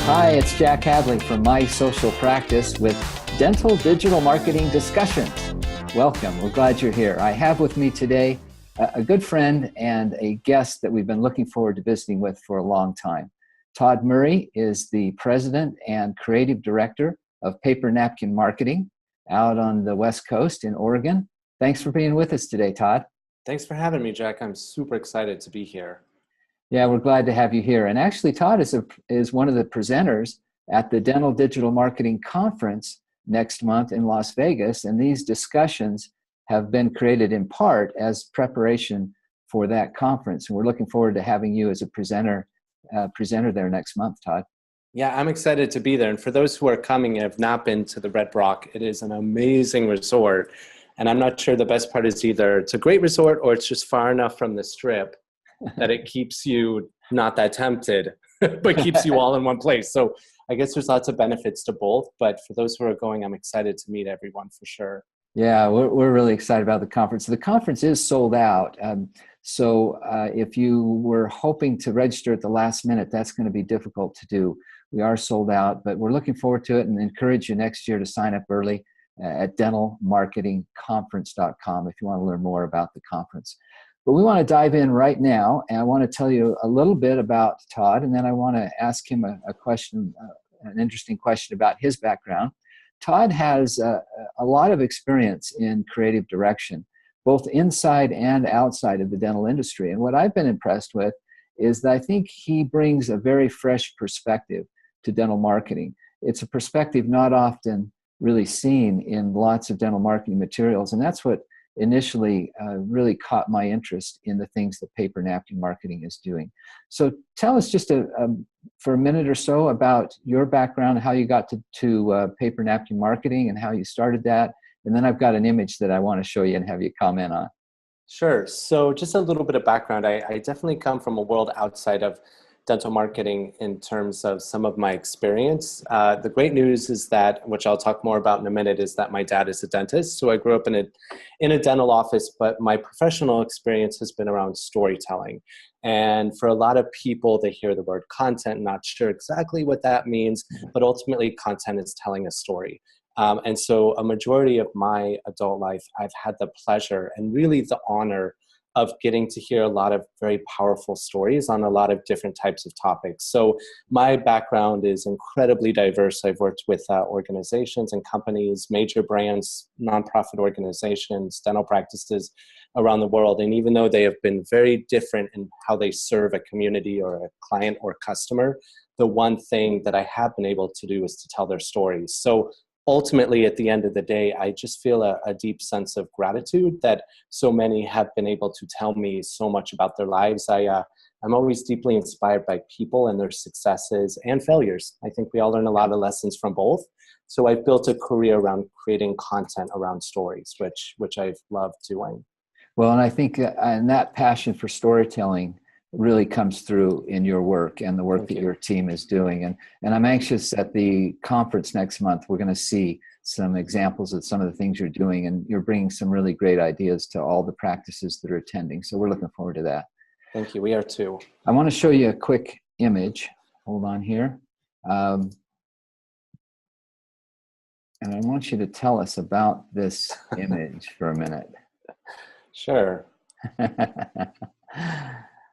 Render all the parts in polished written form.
Hi, it's Jack Hadley from My Social Practice with Dental Digital Marketing Discussions. Welcome. We're glad you're here. I have with me today a good friend and a guest that we've been looking forward to visiting with for a long time. Todd Murray is the president and creative director of Paper Napkin Marketing out on the West Coast in Oregon. Thanks for being with us today, Todd. Thanks for having me, Jack. I'm super excited to be here. Yeah, we're glad to have you here. And actually, Todd is one of the presenters at the Dental Digital Marketing Conference next month in Las Vegas. And these discussions have been created in part as preparation for that conference. And we're looking forward to having you as a presenter there next month, Todd. Yeah, I'm excited to be there. And for those who are coming and have not been to the Red Rock, it is an amazing resort. And I'm not sure the best part is either it's a great resort or it's just far enough from the Strip that it keeps you not that tempted, but keeps you all in one place. So I guess there's lots of benefits to both. But for those who are going, I'm excited to meet everyone for sure. Yeah, we're really excited about the conference. The conference is sold out. So if you were hoping to register at the last minute, that's going to be difficult to do. We are sold out, but we're looking forward to it and encourage you next year to sign up early at dentalmarketingconference.com if you want to learn more about the conference. But we want to dive in right now, and I want to tell you a little bit about Todd, and then I want to ask him a question, an interesting question about his background. Todd has a lot of experience in creative direction, both inside and outside of the dental industry. And what I've been impressed with is that I think he brings a very fresh perspective to dental marketing. It's a perspective not often really seen in lots of dental marketing materials, and that's what initially really caught my interest in the things that paper napkin marketing is doing. So tell us just for a minute or so about your background, how you got to paper napkin marketing and how you started that. And then I've got an image that I want to show you and have you comment on. Sure. So just a little bit of background. I definitely come from a world outside of dental marketing in terms of some of my experience. The great news is that, which I'll talk more about in a minute, is that my dad is a dentist. So I grew up in a dental office, but my professional experience has been around storytelling. And for a lot of people, they hear the word content, not sure exactly what that means, but ultimately content is telling a story. And so a majority of my adult life, I've had the pleasure and really the honor of getting to hear a lot of very powerful stories on a lot of different types of topics. So my background is incredibly diverse. I've worked with organizations and companies, major brands, nonprofit organizations, dental practices around the world. And even though they have been very different in how they serve a community or a client or customer, the one thing that I have been able to do is to tell their stories. So ultimately, at the end of the day, I just feel a deep sense of gratitude that so many have been able to tell me so much about their lives. I'm always deeply inspired by people and their successes and failures. I think we all learn a lot of lessons from both. So I've built a career around creating content around stories, which I've loved doing. Well, and I think and that passion for storytelling really comes through in your work and the work that your team is doing. And I'm anxious at the conference next month, we're going to see some examples of some of the things you're doing, and you're bringing some really great ideas to all the practices that are attending. So we're looking forward to that. Thank you. We are too. I want to show you a quick image. Hold on here. And I want you to tell us about this image for a minute. Sure.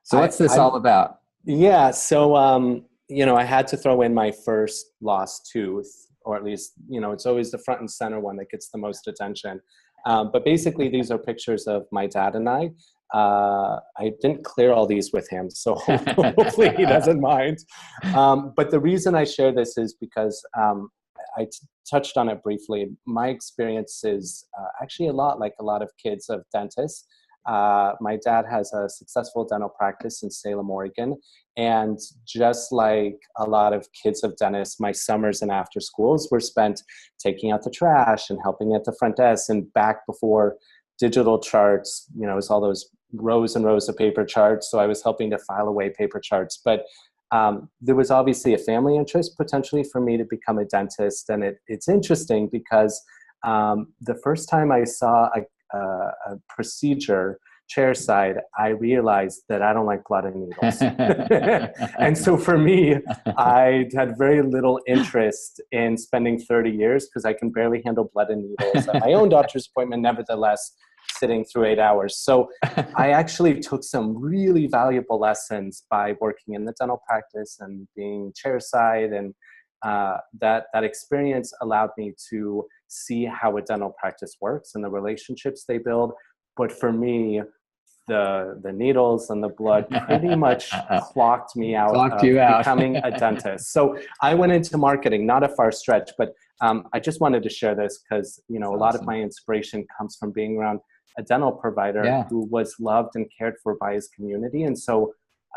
So what's this all about? Yeah, so, I had to throw in my first lost tooth, or at least, it's always the front and center one that gets the most attention. But basically, these are pictures of my dad and I. I didn't clear all these with him, so hopefully he doesn't mind. But the reason I share this is because I touched on it briefly. My experience is actually a lot like a lot of kids of dentists. My dad has a successful dental practice in Salem, Oregon. And just like a lot of kids of dentists, my summers and after schools were spent taking out the trash and helping at the front desk. And back before digital charts, it was all those rows and rows of paper charts. So I was helping to file away paper charts. But there was obviously a family interest potentially for me to become a dentist. And it's interesting because the first time I saw a procedure chairside, I realized that I don't like blood and needles. And so for me, I had very little interest in spending 30 years because I can barely handle blood and needles at my own doctor's appointment, nevertheless, sitting through 8 hours. So I actually took some really valuable lessons by working in the dental practice and being chairside, and that experience allowed me to see how a dental practice works and the relationships they build. But for me, the needles and the blood pretty much clocked me out of becoming a dentist. So I went into marketing, not a far stretch, but I just wanted to share this because, you know, a lot of my inspiration comes from being around a dental provider who was loved and cared for by his community. And so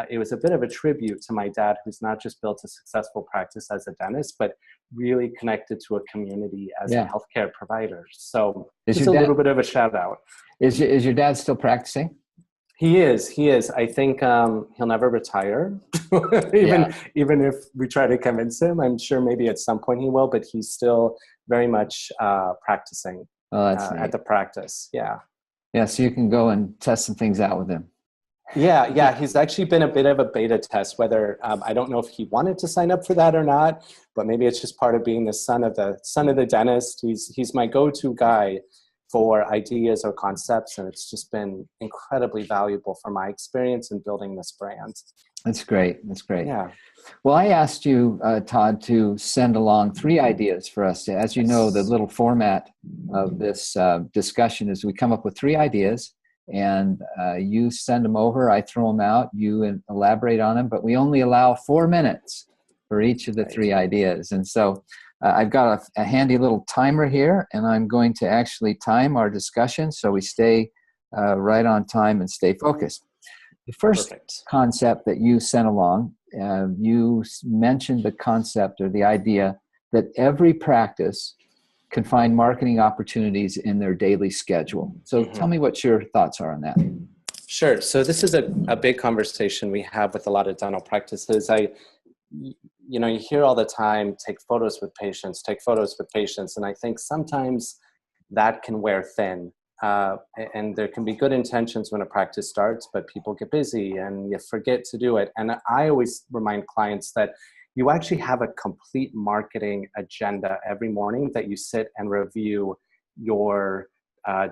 it was a bit of a tribute to my dad, who's not just built a successful practice as a dentist, but really connected to a community as a healthcare provider. So it's a little bit of a shout out. Is your dad still practicing? He is. I think he'll never retire, even if we try to convince him. I'm sure maybe at some point he will, but he's still very much practicing at the practice. Yeah. Yeah, so you can go and test some things out with him. Yeah. He's actually been a bit of a beta test, whether I don't know if he wanted to sign up for that or not, but maybe it's just part of being the son of the dentist. He's my go-to guy for ideas or concepts, and it's just been incredibly valuable for my experience in building this brand. That's great. Yeah. Well, I asked you, Todd, to send along 3 ideas for us. As you know, the little format of this discussion is we come up with 3 ideas, and you send them over, I throw them out, you elaborate on them, but we only allow 4 minutes for each of the 3 ideas. And so I've got a handy little timer here, and I'm going to actually time our discussion so we stay right on time and stay focused. The first concept that you sent along, you mentioned the concept or the idea that every practice can find marketing opportunities in their daily schedule. So tell me what your thoughts are on that. Sure. So this is a big conversation we have with a lot of dental practices. You hear all the time, take photos with patients. And I think sometimes that can wear thin. And there can be good intentions when a practice starts, but people get busy and you forget to do it. And I always remind clients that you actually have a complete marketing agenda every morning that you sit and review your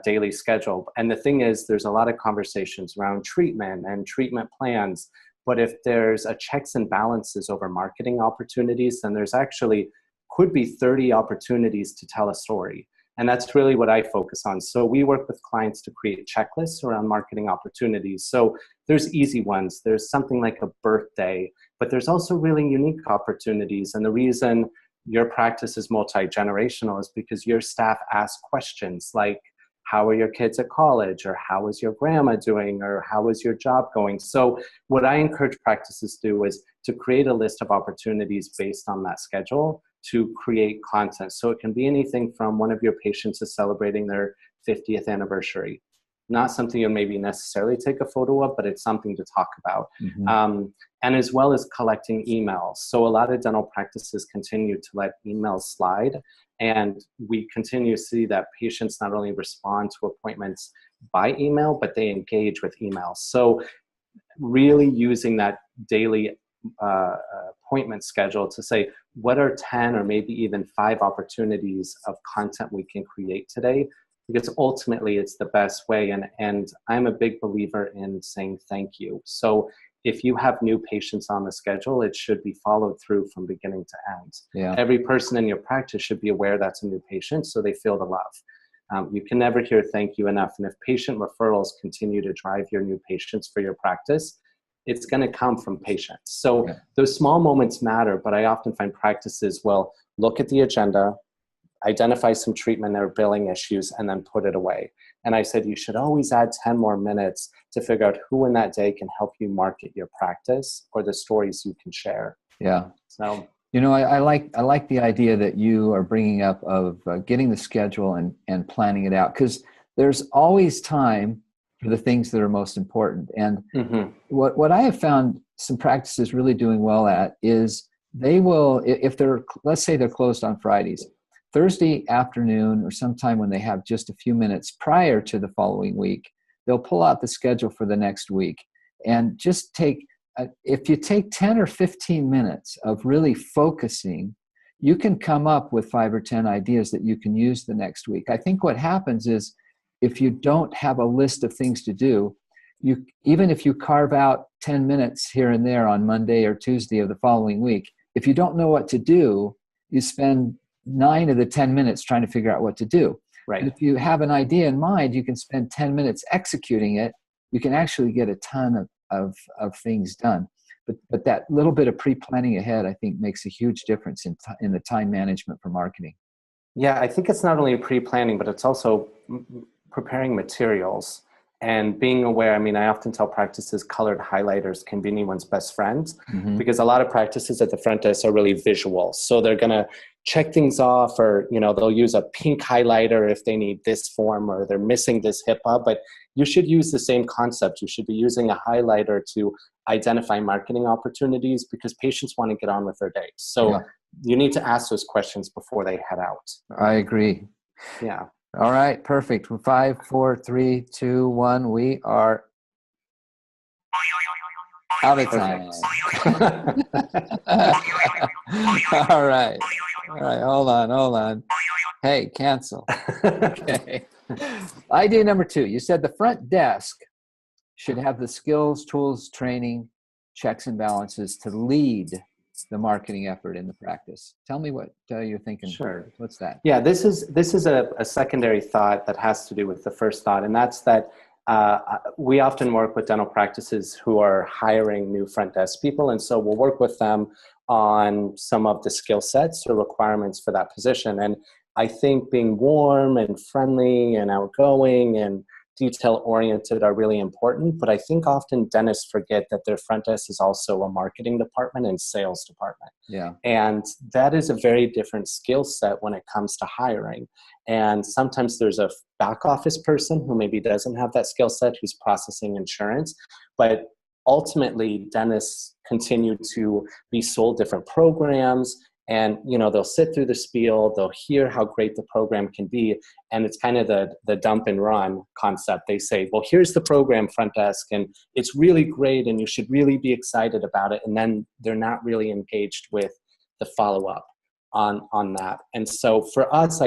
daily schedule. And the thing is, there's a lot of conversations around treatment and treatment plans. But if there's a checks and balances over marketing opportunities, then there's actually could be 30 opportunities to tell a story. And that's really what I focus on. So we work with clients to create checklists around marketing opportunities. So there's easy ones. There's something like a birthday, but there's also really unique opportunities. And the reason your practice is multi-generational is because your staff ask questions like, how are your kids at college? Or how is your grandma doing? Or how is your job going? So what I encourage practices to do is to create a list of opportunities based on that schedule to create content. So it can be anything from one of your patients is celebrating their 50th anniversary. Not something you'll maybe necessarily take a photo of, but it's something to talk about. And as well as collecting emails. So a lot of dental practices continue to let emails slide. And we continue to see that patients not only respond to appointments by email, but they engage with email. So really using that daily appointment schedule to say, what are 10 or maybe even 5 opportunities of content we can create today? Because ultimately it's the best way. And I'm a big believer in saying thank you. So if you have new patients on the schedule, it should be followed through from beginning to end. Yeah. Every person in your practice should be aware that's a new patient so they feel the love. You can never hear thank you enough. And if patient referrals continue to drive your new patients for your practice, it's going to come from patients. So those small moments matter, but I often find practices will look at the agenda, identify some treatment or billing issues, and then put it away. And I said, you should always add 10 more minutes to figure out who in that day can help you market your practice or the stories you can share. Yeah. So, I like the idea that you are bringing up of getting the schedule and planning it out, because there's always time for the things that are most important. And what I have found some practices really doing well at is they will, if they're, let's say they're closed on Fridays, Thursday afternoon or sometime when they have just a few minutes prior to the following week, they'll pull out the schedule for the next week and just take, if you take 10 or 15 minutes of really focusing, you can come up with 5 or 10 ideas that you can use the next week. I think what happens is if you don't have a list of things to do, even if you carve out 10 minutes here and there on Monday or Tuesday of the following week, if you don't know what to do, you spend 9 of the 10 minutes trying to figure out what to do. Right. And if you have an idea in mind, you can spend 10 minutes executing it. You can actually get a ton of things done. But that little bit of pre-planning ahead, I think, makes a huge difference in the time management for marketing. Yeah, I think it's not only pre-planning, but it's also preparing materials and being aware. I mean, I often tell practices colored highlighters can be anyone's best friend, because a lot of practices at the front desk are really visual. So they're going to check things off, or, they'll use a pink highlighter if they need this form, or they're missing this HIPAA. But you should use the same concept. You should be using a highlighter to identify marketing opportunities, because patients want to get on with their day. So you need to ask those questions before they head out. I agree. Yeah. All right, perfect. 5, 4, 3, 2, 1. We are out of time. All right. Hold on. Hey, cancel. Okay. Idea number 2. You said the front desk should have the skills, tools, training, checks, and balances to lead the marketing effort in the practice. Tell me what you're thinking. Sure. What's that? Yeah, this is a secondary thought that has to do with the first thought, and that's that we often work with dental practices who are hiring new front desk people, and so we'll work with them on some of the skill sets or requirements for that position. And I think being warm and friendly and outgoing and detail-oriented are really important, but I think often dentists forget that their front desk is also a marketing department and sales department. Yeah. And that is a very different skill set when it comes to hiring. And sometimes there's a back office person who maybe doesn't have that skill set, who's processing insurance, but ultimately dentists continue to be sold different programs. And, they'll sit through the spiel, they'll hear how great the program can be. And it's kind of the dump and run concept. They say, well, here's the program, front desk, and it's really great and you should really be excited about it. And then they're not really engaged with the follow-up on that. And so for us,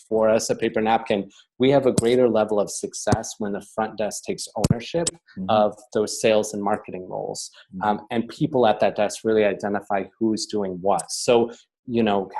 for us at Paper Napkin, we have a greater level of success when the front desk takes ownership of those sales and marketing roles. And people at that desk really identify who's doing what. So,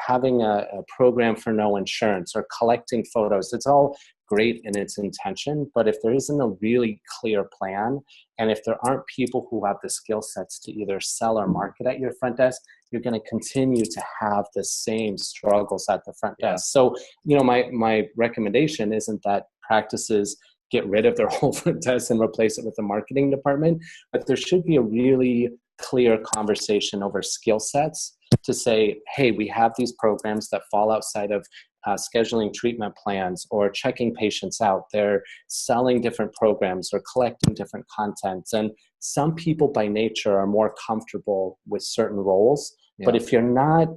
having a program for no insurance or collecting photos, it's all great in its intention, but if there isn't a really clear plan, and if there aren't people who have the skill sets to either sell or market at your front desk, you're going to continue to have the same struggles at the front desk. So, my recommendation isn't that practices get rid of their whole front desk and replace it with a marketing department, but there should be a really clear conversation over skill sets to say, hey, we have these programs that fall outside of scheduling treatment plans or checking patients out. They're selling different programs or collecting different contents. And some people by nature are more comfortable with certain roles. Yeah. But if you're not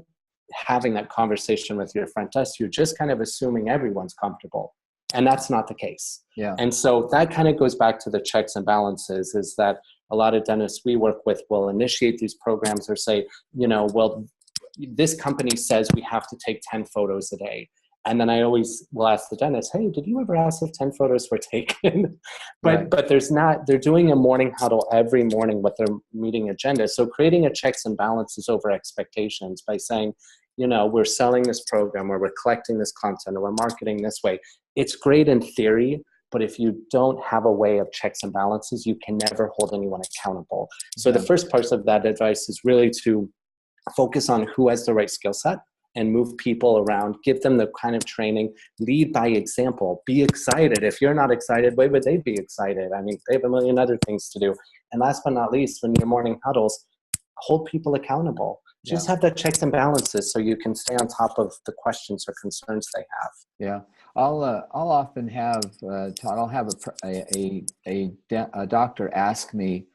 having that conversation with your front desk, you're just kind of assuming everyone's comfortable. And that's not the case. Yeah. And so that kind of goes back to the checks and balances, is that a lot of dentists we work with will initiate these programs or say, well, this company says we have to take 10 photos a day. And then I always will ask the dentist, hey, did you ever ask if 10 photos were taken? But there's not, they're doing a morning huddle every morning with their meeting agenda. So creating a checks and balances over expectations by saying, we're selling this program, or we're collecting this content, or we're marketing this way. It's great in theory, but if you don't have a way of checks and balances, you can never hold anyone accountable. So the first part of that advice is really to focus on who has the right skill set and move people around, give them the kind of training, lead by example, be excited. If you're not excited, why would they be excited? I mean, they have a million other things to do. And last but not least, when you're morning huddles, hold people accountable. Just have the checks and balances so you can stay on top of the questions or concerns they have. Yeah, I'll often have Todd. I'll have a doctor ask me,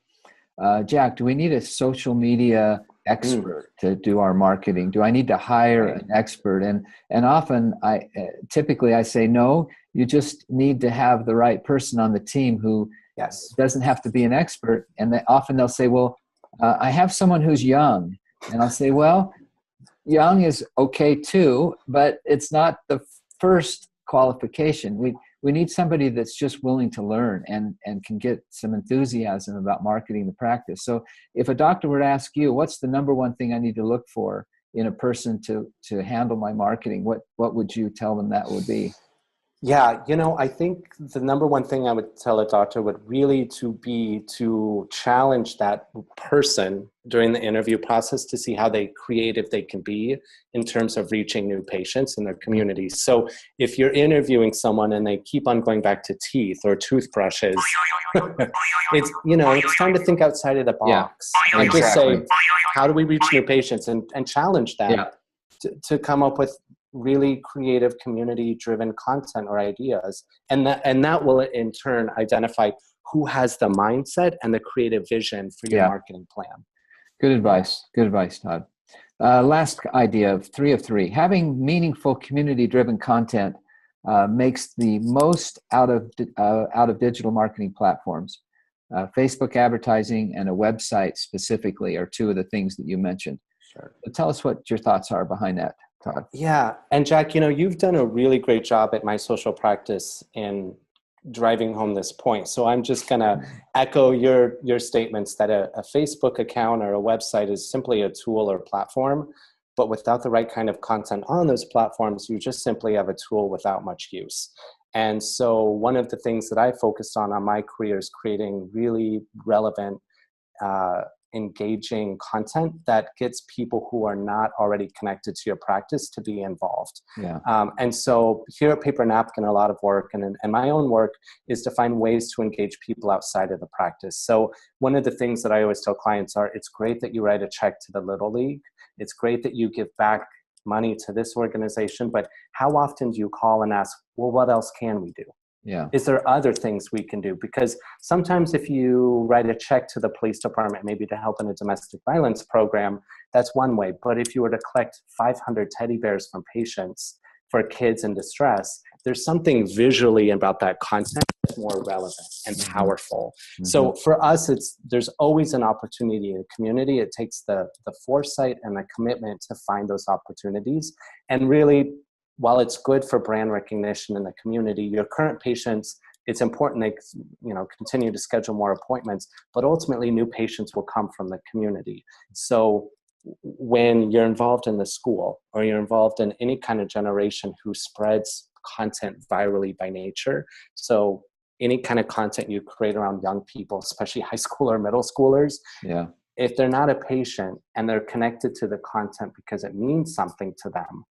Jack, do we need a social media expert to do our marketing? Do I need to hire an expert? And often typically I say no. You just need to have the right person on the team who Yes. doesn't have to be an expert. And often they'll say, well, I have someone who's young. And I'll say, well, young is okay too, but it's not the first qualification. We need somebody that's just willing to learn and can get some enthusiasm about marketing the practice. So if a doctor were to ask you, what's the number one thing I need to look for in a person to handle my marketing, what would you tell them that would be? Yeah, I think the number one thing I would tell a doctor would really to challenge that person during the interview process to see how creative they can be in terms of reaching new patients in their communities. So if you're interviewing someone and they keep on going back to teeth or toothbrushes, it's time to think outside of the box. Yeah, and exactly. Just say, how do we reach new patients and challenge them to come up with really creative community-driven content or ideas, and that will in turn identify who has the mindset and the creative vision for your marketing plan. Good advice, Todd. Last idea of 3 of 3: having meaningful community-driven content makes the most out of digital marketing platforms. Facebook advertising and a website specifically are 2 of the things that you mentioned. Sure. So tell us what your thoughts are behind that, Todd. Yeah. And Jack, you've done a really great job at My Social Practice in driving home this point. So I'm just going to echo your statements that a Facebook account or a website is simply a tool or platform, but without the right kind of content on those platforms, you just simply have a tool without much use. And so one of the things that I focused on my career is creating really relevant, engaging content that gets people who are not already connected to your practice to be involved. Yeah. And so here at Paper Napkin, a lot of work and my own work is to find ways to engage people outside of the practice. So one of the things that I always tell clients are, it's great that you write a check to the Little League. It's great that you give back money to this organization, but how often do you call and ask, well, what else can we do? Yeah. Is there other things we can do? Because sometimes if you write a check to the police department, maybe to help in a domestic violence program, that's one way. But if you were to collect 500 teddy bears from patients for kids in distress, there's something visually about that content that's more relevant and powerful. Mm-hmm. So for us, there's always an opportunity in the community. It takes the foresight and the commitment to find those opportunities. And really, while it's good for brand recognition in the community, your current patients, it's important they continue to schedule more appointments, but ultimately new patients will come from the community. So when you're involved in the school or you're involved in any kind of generation who spreads content virally by nature, so any kind of content you create around young people, especially high school or middle schoolers, if they're not a patient and they're connected to the content because it means something to them,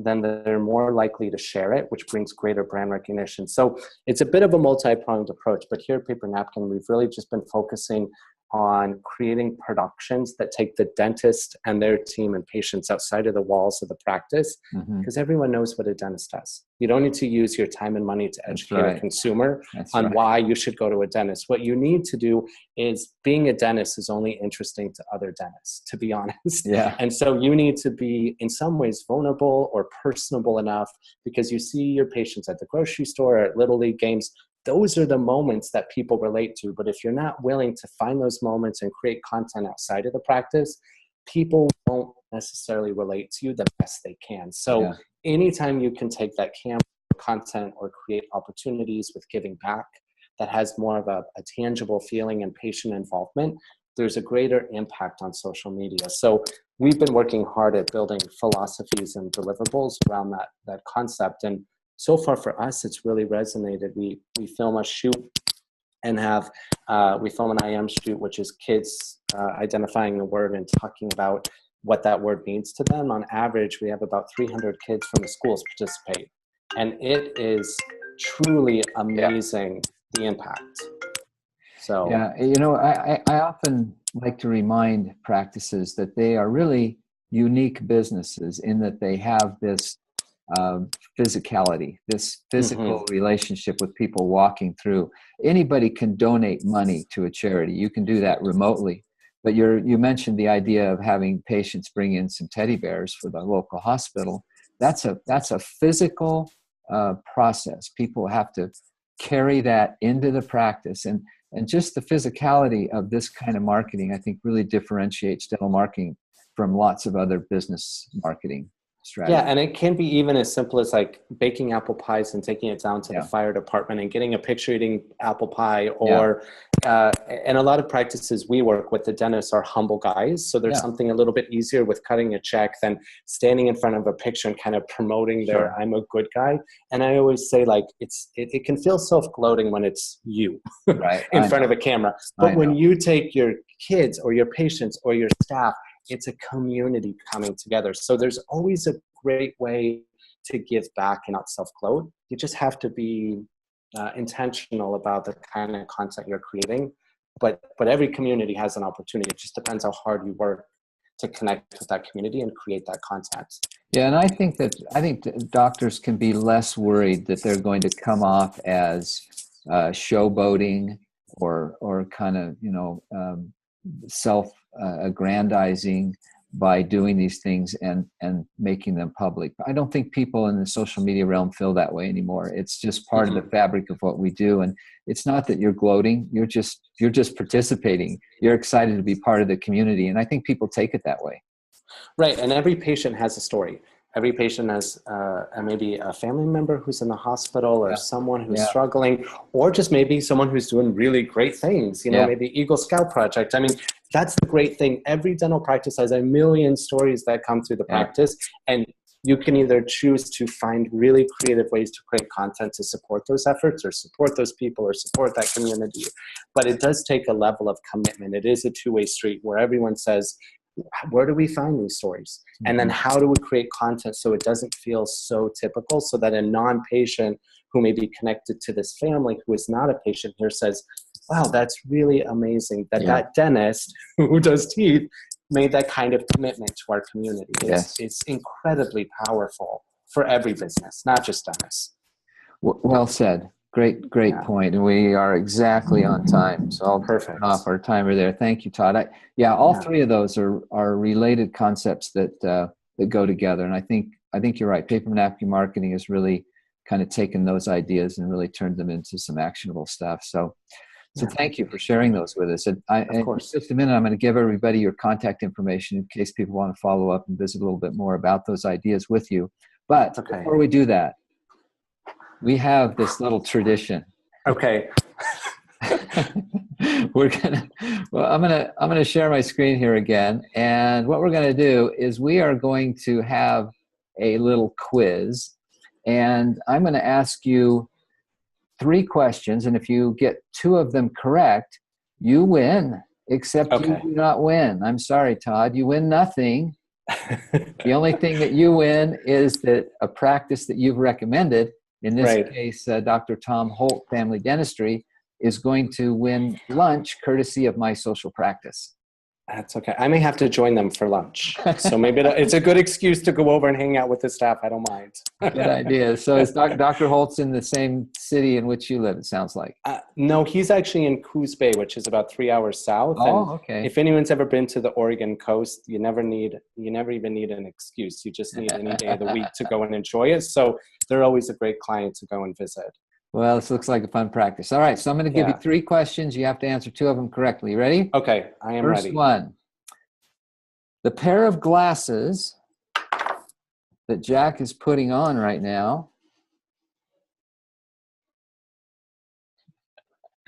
then they're more likely to share it, which brings greater brand recognition. So it's a bit of a multi-pronged approach, but here at Paper Napkin, we've really just been focusing on creating productions that take the dentist and their team and patients outside of the walls of the practice, because everyone knows what a dentist does. You don't need to use your time and money to educate a consumer on why you should go to a dentist. What you need to do is, being a dentist is only interesting to other dentists, to be honest. Yeah. And so you need to be in some ways vulnerable or personable enough, because you see your patients at the grocery store or at Little League games. Those are the moments that people relate to. But if you're not willing to find those moments and create content outside of the practice, people won't necessarily relate to you the best they can. So anytime you can take that camera content or create opportunities with giving back that has more of a tangible feeling and patient involvement, there's a greater impact on social media. So we've been working hard at building philosophies and deliverables around that concept. And so far for us, it's really resonated. We film a shoot and we film an IM shoot, which is kids identifying the word and talking about what that word means to them. On average, we have about 300 kids from the schools participate. And it is truly amazing, the impact. So I often like to remind practices that they are really unique businesses in that they have this physicality, this physical relationship with people walking through. Anybody can donate money to a charity. You can do that remotely. But you mentioned the idea of having patients bring in some teddy bears for the local hospital. That's a physical process. People have to carry that into the practice, and just the physicality of this kind of marketing, I think, really differentiates dental marketing from lots of other business marketing strategies. Yeah, and it can be even as simple as like baking apple pies and taking it down to the fire department and getting a picture eating apple pie, or and a lot of practices we work with, the dentists are humble guys, so there's something a little bit easier with cutting a check than standing in front of a picture and kind of promoting their I'm a good guy. And I always say, like, it can feel self-gloating when it's you in front of a camera, but when you take your kids or your patients or your staff, it's a community coming together. So there's always a great way to give back and not self-gloat. You just have to be intentional about the kind of content you're creating. But every community has an opportunity. It just depends how hard you work to connect with that community and create that content. Yeah, and I think that doctors can be less worried that they're going to come off as showboating or kind of, self-aggrandizing by doing these things and making them public. I don't think people in the social media realm feel that way anymore. It's just part of the fabric of what we do. And it's not that you're gloating, you're just participating. You're excited to be part of the community. And I think people take it that way. Right. And every patient has a story. Every patient has maybe a family member who's in the hospital, or someone who's struggling, or just maybe someone who's doing really great things, maybe Eagle Scout Project. I mean, that's the great thing. Every dental practice has a million stories that come through the practice, and you can either choose to find really creative ways to create content to support those efforts, or support those people, or support that community. But it does take a level of commitment. It is a two-way street where everyone says, where do we find these stories? And then how do we create content so it doesn't feel so typical, so that a non-patient who may be connected to this family who is not a patient here says, wow, that's really amazing that that dentist who does teeth made that kind of commitment to our community. It's incredibly powerful for every business, not just dentists. Well said. Great point. And we are exactly on time. So I'll turn off our timer there. Thank you, Todd. All three of those are related concepts that go together. And I think you're right. Paper napkin marketing has really kind of taken those ideas and really turned them into some actionable stuff. So thank you for sharing those with us. And of course, in just a minute, I'm going to give everybody your contact information in case people want to follow up and visit a little bit more about those ideas with you. But before we do that, we have this little tradition. Okay. I'm gonna share my screen here again, and what we're gonna do is we are going to have a little quiz, and I'm gonna ask you 3 questions, and if you get 2 of them correct, you win. Except you do not win. I'm sorry, Todd. You win nothing. The only thing that you win is that a practice that you've recommended. In this case, Dr. Tom Holt Family Dentistry is going to win lunch courtesy of my social practice. That's okay. I may have to join them for lunch. So maybe it's a good excuse to go over and hang out with the staff. I don't mind. Good idea. So is Dr. Holt's in the same city in which you live, it sounds like? No, he's actually in Coos Bay, which is about 3 hours south. Oh, okay. If anyone's ever been to the Oregon coast, you never even need an excuse. You just need any day of the week to go and enjoy it. So they're always a great client to go and visit. Well, this looks like a fun practice. All right, so I'm going to give you 3 questions. You have to answer 2 of them correctly. You ready? Okay, I am ready. First one. The pair of glasses that Jack is putting on right now.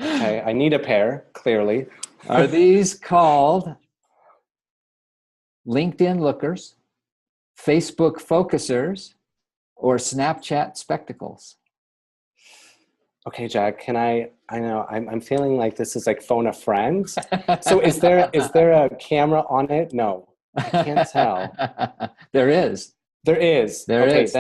Okay, I need a pair, clearly. Are these called LinkedIn lookers, Facebook focusers, or Snapchat spectacles? Okay, Jack, I know, I'm feeling like this is like phone a friend. So is there a camera on it? No, I can't tell. There is. There is. There is.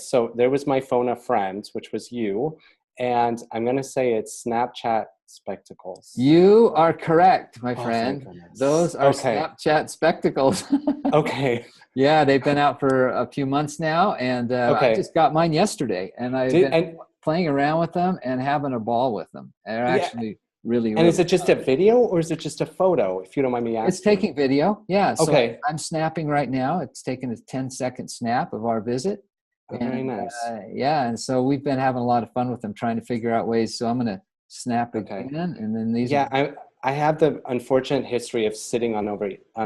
So there was my phone a friend, which was you. And I'm going to say it's Snapchat spectacles. You are correct, my friend. Thank goodness. Those are Snapchat spectacles. Okay. Yeah, they've been out for a few months now, and I just got mine yesterday, and I've been playing around with them and having a ball with them. They're actually really. And is it just a video or is it just a photo, if you don't mind me asking? It's taking video, yeah. So okay. I'm snapping right now. It's taking a 10-second snap of our visit, Oh, very nice. Yeah, and so we've been having a lot of fun with them, trying to figure out ways. So I'm going to snap Okay. again, and then these. Yeah, I have the unfortunate history of sitting on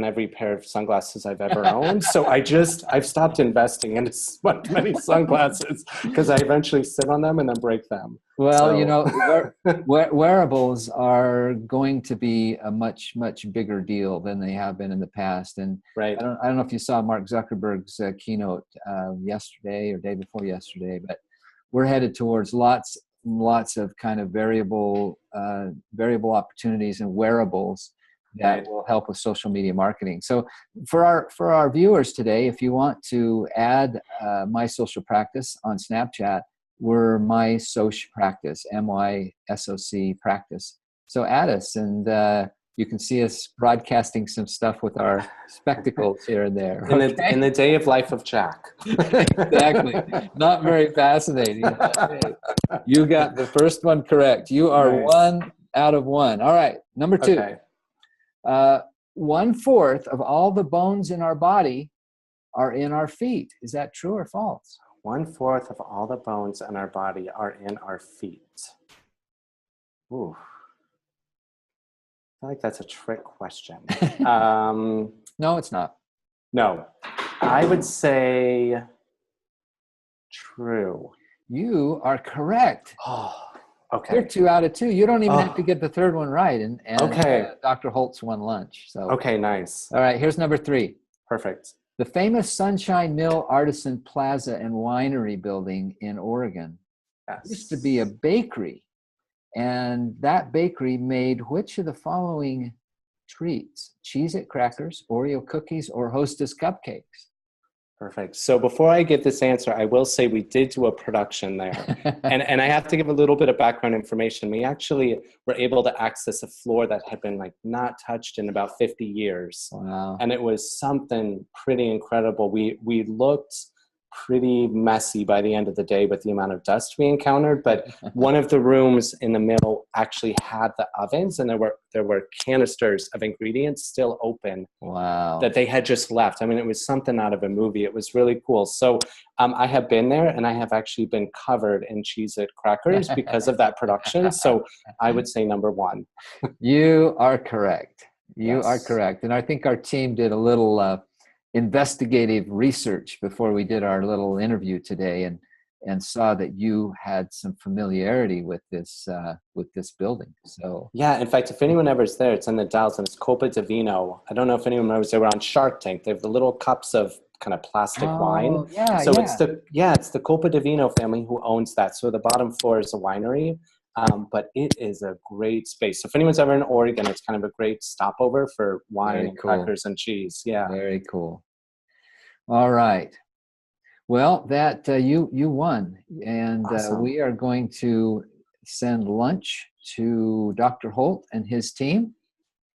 every pair of sunglasses I've ever owned. So I've stopped investing in as many sunglasses because I eventually sit on them and then break them. Well, So. wearables are going to be a much, much bigger deal than they have been in the past. And Right. I don't know if you saw Mark Zuckerberg's keynote yesterday or day before yesterday, but we're headed towards lots of kind of variable opportunities and wearables that will help with social media marketing. So for our viewers today, if you want to add My Social Practice on Snapchat, we're My Soc Practice, MYSOC Practice. So add us, and you can see us broadcasting some stuff with our spectacles here and there. In the day of life of Jack. Exactly. Not very fascinating. You got the first one correct. You are Nice. 1 out of 1. All right, number 2. Okay. 1/4 of all the bones in our body are in our feet. Is that true or false? 1/4 of all the bones in our body are in our feet. Ooh. I feel like that's a trick question. No, it's not. No, I would say true. You are correct. Oh, You're okay. 2 out of 2. You don't even have to get the third one right. And Okay. Dr. Holtz won lunch. So. Okay, nice. All right, here's number 3. Perfect. The famous Sunshine Mill Artisan Plaza and Winery building in Oregon used to be a bakery. And that bakery made which of the following treats? Cheez-It crackers, Oreo cookies, or Hostess cupcakes? Perfect. So before I give this answer, I will say we did do a production there. and I have to give a little bit of background information. We actually were able to access a floor that had been not touched in about 50 years. Wow. And it was something pretty incredible. We looked pretty messy by the end of the day with the amount of dust we encountered, but one of the rooms in the mill actually had the ovens, and there were canisters of ingredients still open. Wow. That they had just left. I mean, it was something out of a movie. It was really cool. So I have been there, and I have actually been covered in Cheez-It crackers because of that production. So I would say number 1. You are correct. You Yes. are correct. And I think our team did a little investigative research before we did our little interview today, and saw that you had some familiarity with this building. So yeah, in fact, if anyone ever is there, it's in the Dalles, and it's Copa di Vino. I don't know if anyone remembers, they were on Shark Tank. They have the little cups of kind of plastic wine. Yeah, so yeah. it's the Copa di Vino family who owns that. So the bottom floor is a winery. But it is a great space. So if anyone's ever in Oregon, it's kind of a great stopover for wine and crackers and cheese. Yeah. Very cool. All right. Well, that you won, and Awesome. we are going to send lunch to Dr. Holt and his team.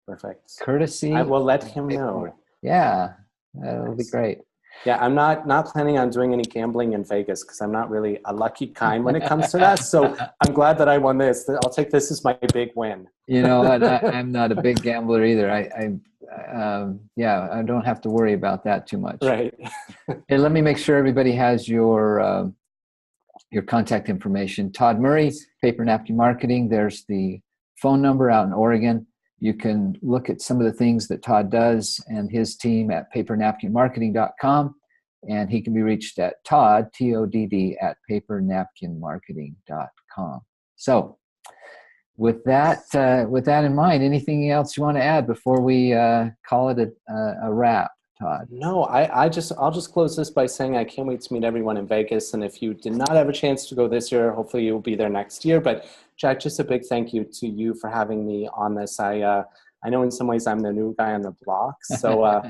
Perfect. Courtesy. I will let him know. Yeah, that'll be great. Yeah, I'm not planning on doing any gambling in Vegas because I'm not really a lucky kind when it comes to that. So I'm glad that I won this. I'll take this as my big win. I'm not a big gambler either. I don't have to worry about that too much. Right. Hey, let me make sure everybody has your contact information. Todd Murray, Paper Napkin Marketing. There's the phone number out in Oregon. You can look at some of the things that Todd does and his team at papernapkinmarketing.com, and he can be reached at Todd, Todd, at papernapkinmarketing.com. So with that in mind, anything else you want to add before we call it a wrap, Todd? No, I'll just close this by saying I can't wait to meet everyone in Vegas. And if you did not have a chance to go this year, hopefully you'll be there next year. But Jack, just a big thank you to you for having me on this. I know in some ways I'm the new guy on the block. So,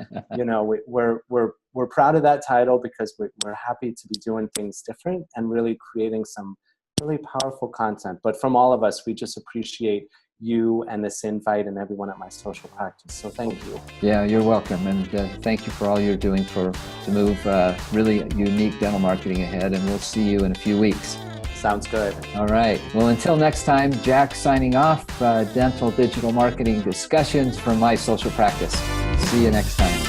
we're proud of that title because we're happy to be doing things different and really creating some really powerful content. But from all of us, we just appreciate you and this invite and everyone at My Social Practice. So thank you. Yeah, you're welcome. And thank you for all you're doing to move really unique dental marketing ahead. And we'll see you in a few weeks. Sounds good. All right. Well, until next time, Jack signing off, dental digital marketing discussions from My Social Practice. See you next time.